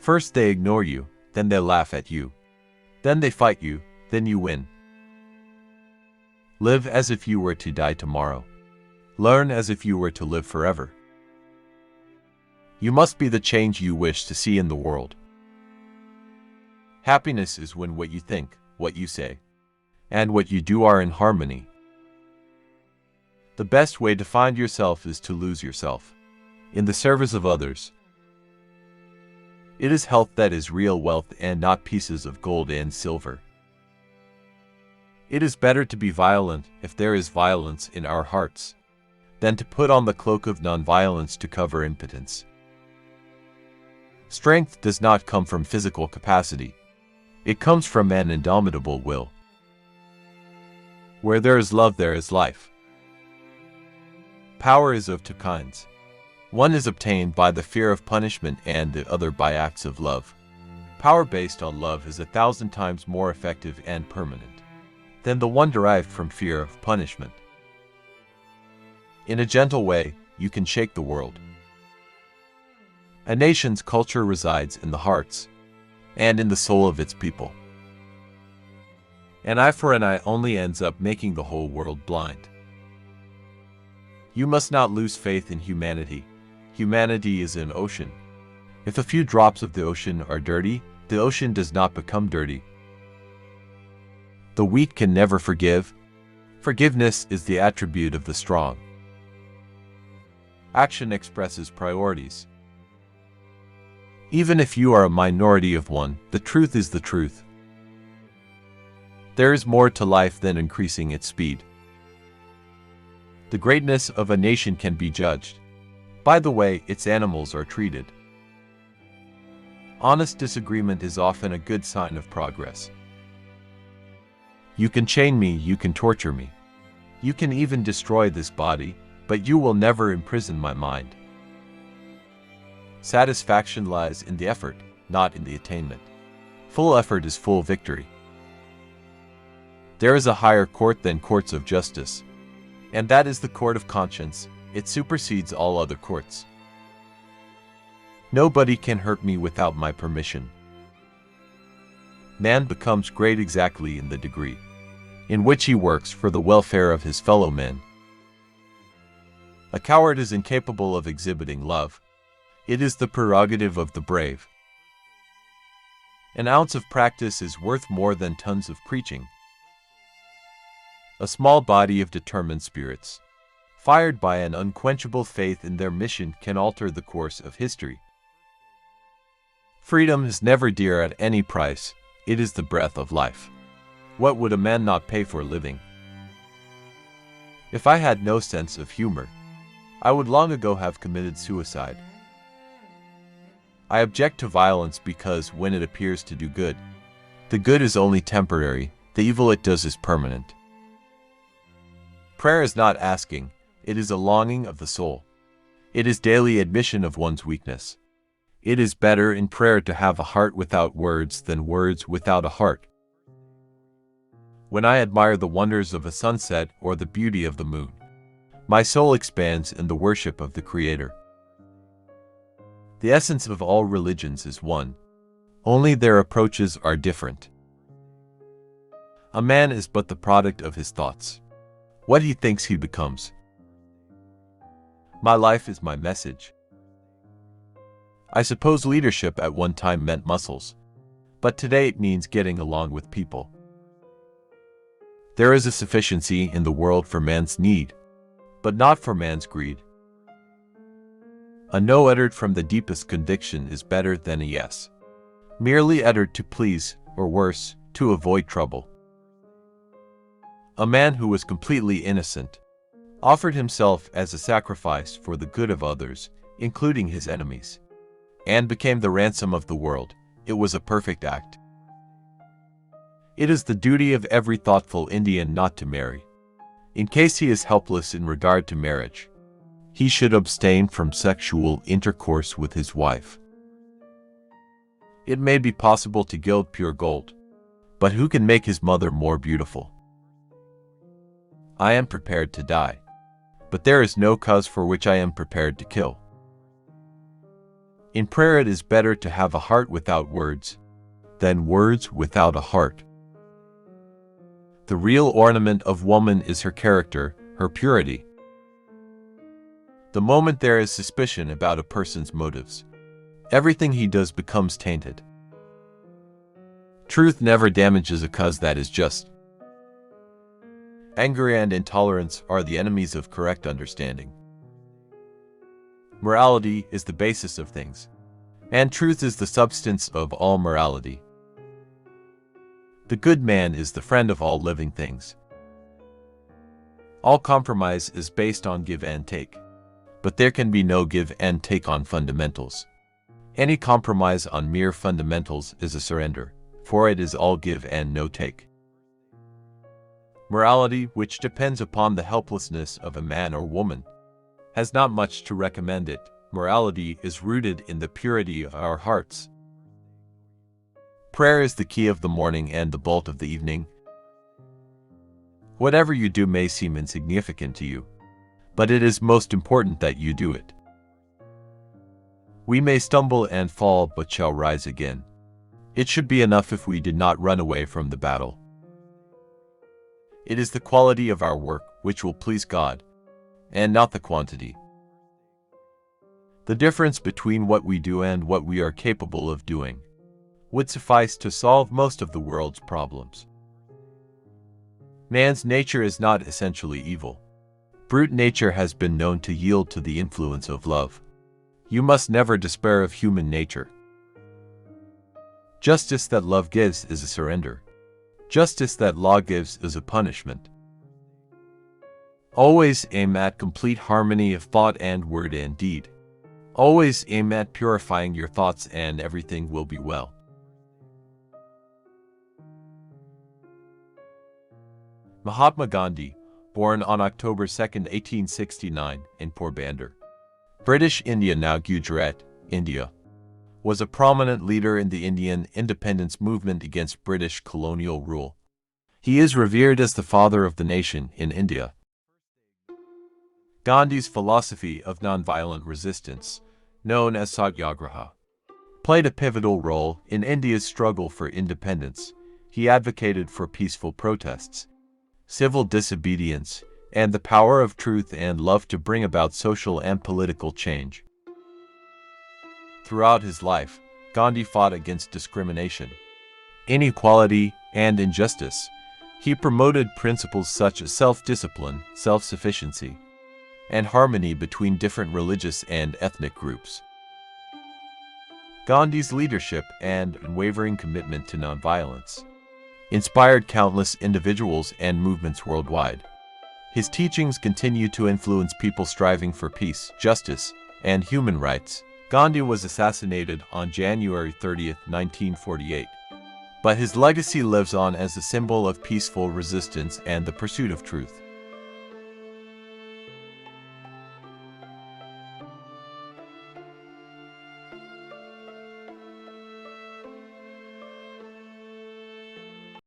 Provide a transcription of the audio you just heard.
First they ignore you, then they laugh at you. Then they fight you, then you win. Live as if you were to die tomorrow. Learn as if you were to live forever. You must be the change you wish to see in the world. Happiness is when what you think, what you say, and what you do are in harmony. The best way to find yourself is to lose yourself in the service of others. It is health that is real wealth and not pieces of gold and silver. It is better to be violent if there is violence in our hearts than to put on the cloak of nonviolence to cover impotence. Strength does not come from physical capacity. It comes from an indomitable will. Where there is love, there is life. Power is of two kinds. One is obtained by the fear of punishment and the other by acts of love. Power based on love is 1,000 times more effective and permanent than the one derived from fear of punishment. In a gentle way, you can shake the world. A nation's culture resides in the hearts and in the soul of its people. An eye for an eye only ends up making the whole world blind. You must not lose faith in humanity. Humanity is an ocean. If a few drops of the ocean are dirty, the ocean does not become dirty. The weak can never forgive. Forgiveness is the attribute of the strong. Action expresses priorities. Even if you are a minority of one, the truth is the truth. There is more to life than increasing its speed. The greatness of a nation can be judged by the way its animals are treated. Honest disagreement is often a good sign of progress. You can chain me, you can torture me. You can even destroy this body, but you will never imprison my mind. Satisfaction lies in the effort, not in the attainment. Full effort is full victory. There is a higher court than courts of justice, and that is the court of conscience. It supersedes all other courts. Nobody can hurt me without my permission. Man becomes great exactly in the degree in which he works for the welfare of his fellow men. A coward is incapable of exhibiting love. It is the prerogative of the brave. An ounce of practice is worth more than tons of preaching. A small body of determined spirits, fired by an unquenchable faith in their mission, can alter the course of history. Freedom is never dear at any price. It is the breath of life. What would a man not pay for living? If I had no sense of humor, I would long ago have committed suicide. I object to violence because when it appears to do good, the good is only temporary, the evil it does is permanent. Prayer is not asking, it is a longing of the soul. It is daily admission of one's weakness. It is better in prayer to have a heart without words than words without a heart. When I admire the wonders of a sunset or the beauty of the moon, my soul expands in the worship of the Creator. The essence of all religions is one, only their approaches are different. A man is but the product of his thoughts. What he thinks he becomes. My life is my message. I suppose leadership at one time meant muscles, but today it means getting along with people. There is a sufficiency in the world for man's need, but not for man's greed. A no uttered from the deepest conviction is better than a yes, merely uttered to please, or worse, to avoid trouble. A man who was completely innocent offered himself as a sacrifice for the good of others, including his enemies, and became the ransom of the world. It was a perfect act. It is the duty of every thoughtful Indian not to marry. In case he is helpless in regard to marriage, he should abstain from sexual intercourse with his wife. It may be possible to gild pure gold, but who can make his mother more beautiful? I am prepared to die, but there is no cause for which I am prepared to kill. In prayer it is better to have a heart without words than words without a heart. The real ornament of woman is her character, her purity. The moment there is suspicion about a person's motives, everything he does becomes tainted. Truth never damages a cause that is just. Anger and intolerance are the enemies of correct understanding. Morality is the basis of things, and truth is the substance of all morality. The good man is the friend of all living things. All compromise is based on give and take, but there can be no give and take on fundamentals. Any compromise on mere fundamentals is a surrender, for it is all give and no take. Morality, which depends upon the helplessness of a man or woman, has not much to recommend it. Morality is rooted in the purity of our hearts. Prayer is the key of the morning and the bolt of the evening. Whatever you do may seem insignificant to you, but it is most important that you do it. We may stumble and fall, but shall rise again. It should be enough if we did not run away from the battle. It is the quality of our work which will please God, and not the quantity. The difference between what we do and what we are capable of doing would suffice to solve most of the world's problems. Man's nature is not essentially evil. Brute nature has been known to yield to the influence of love. You must never despair of human nature. Justice that love gives is a surrender. Justice that law gives is a punishment. Always aim at complete harmony of thought and word and deed. Always aim at purifying your thoughts and everything will be well. Mahatma Gandhi, born on October 2, 1869, in Porbandar, British India, now Gujarat, India, was a prominent leader in the Indian independence movement against British colonial rule. He is revered as the father of the nation in India. Gandhi's philosophy of nonviolent resistance, known as Satyagraha, played a pivotal role in India's struggle for independence. He advocated for peaceful protests, civil disobedience, and the power of truth and love to bring about social and political change. Throughout his life, Gandhi fought against discrimination, inequality, and injustice. He promoted principles such as self-discipline, self-sufficiency, and harmony between different religious and ethnic groups. Gandhi's leadership and unwavering commitment to nonviolence inspired countless individuals and movements worldwide. His teachings continue to influence people striving for peace, justice, and human rights. Gandhi was assassinated on January 30, 1948, but his legacy lives on as a symbol of peaceful resistance and the pursuit of truth.